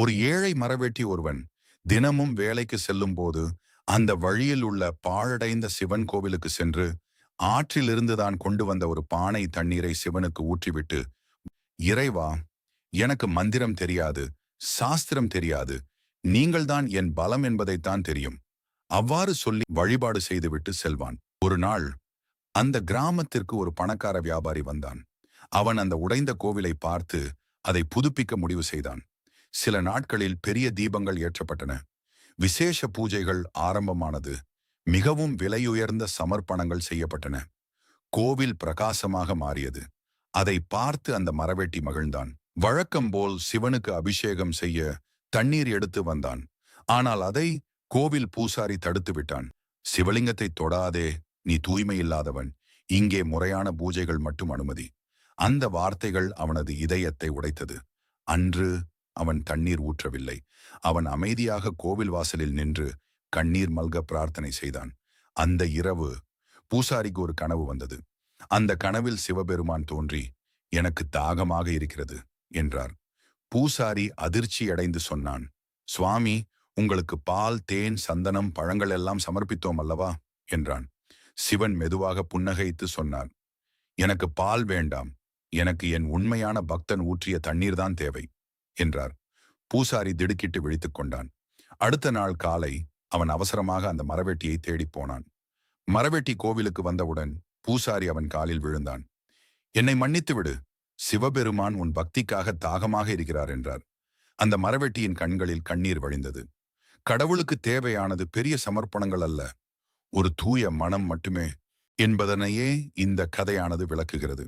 ஒரு ஏழை மரவெட்டி ஒருவன் தினமும் வேலைக்கு செல்லும் போது அந்த வழியில் உள்ள பாழடைந்த சிவன் கோவிலுக்கு சென்று ஆற்றிலிருந்து தான் கொண்டு வந்த ஒரு பானை தண்ணீரை சிவனுக்கு ஊற்றிவிட்டு, இறைவா, எனக்கு மந்திரம் தெரியாது, சாஸ்திரம் தெரியாது, நீங்கள்தான் என் பலம் என்பதைத்தான் தெரியும், அவ்வாறு சொல்லி வழிபாடு செய்துவிட்டு செல்வான். ஒரு நாள் அந்த கிராமத்திற்கு ஒரு பணக்கார வியாபாரி வந்தான். அவன் அந்த உடைந்த கோவிலை பார்த்து அதை புதுப்பிக்க முடிவு செய்தான். சில நாட்களில் பெரிய தீபங்கள் ஏற்றப்பட்டன. விசேஷ பூஜைகள் ஆரம்பமானது. மிகவும் விலையுயர்ந்த சமர்ப்பணங்கள் செய்யப்பட்டன. கோவில் பிரகாசமாக மாறியது. அதை பார்த்து அந்த மரவெட்டி மகிழ்ந்தான். வழக்கம் போல் சிவனுக்கு அபிஷேகம் செய்ய தண்ணீர் எடுத்து வந்தான். ஆனால் அதை கோவில் பூசாரி தடுத்து விட்டான். சிவலிங்கத்தை தொடாதே, நீ தூய்மை இல்லாதவன், இங்கே முறையான பூஜைகள் மட்டும் அனுமதி. அந்த வார்த்தைகள் அவனது இதயத்தை உடைத்தது. அன்று அவன் தண்ணீர் ஊற்றவில்லை. அவன் அமைதியாக கோவில் வாசலில் நின்று கண்ணீர் மல்க பிரார்த்தனை செய்தான். அந்த இரவு பூசாரிக்கு ஒரு கனவு வந்தது. அந்த கனவில் சிவபெருமான் தோன்றி, எனக்கு தாகமாக இருக்கிறது என்றார். பூசாரி அதிர்ச்சியடைந்து சொன்னான், சுவாமி, உங்களுக்கு பால், தேன், சந்தனம், பழங்கள் எல்லாம் சமர்ப்பித்தோம் அல்லவா என்றான். சிவன் மெதுவாக புன்னகைத்து சொன்னார், எனக்கு பால் வேண்டாம், எனக்கு என் உண்மையான பக்தன் ஊற்றிய தண்ணீர் தான் தேவை என்றார். பூசாரி திடுக்கிட்டு விழித்துக் கொண்டான். அடுத்த நாள் காலை அவன் அவசரமாக அந்த மரவெட்டியை தேடிப் போனான். மரவெட்டி கோவிலுக்கு வந்தவுடன் பூசாரி அவன் காலில் விழுந்தான். என்னை மன்னித்து விடு, சிவபெருமான் உன் பக்திக்காக தாகமாக இருக்கிறார் என்றார். அந்த மரவெட்டியின் கண்களில் கண்ணீர் வழிந்தது. கடவுளுக்கு தேவையானது பெரிய சமர்ப்பணங்கள் அல்ல, ஒரு தூய மனம் மட்டுமே என்பதனையே இந்த கதையானது விளக்குகிறது.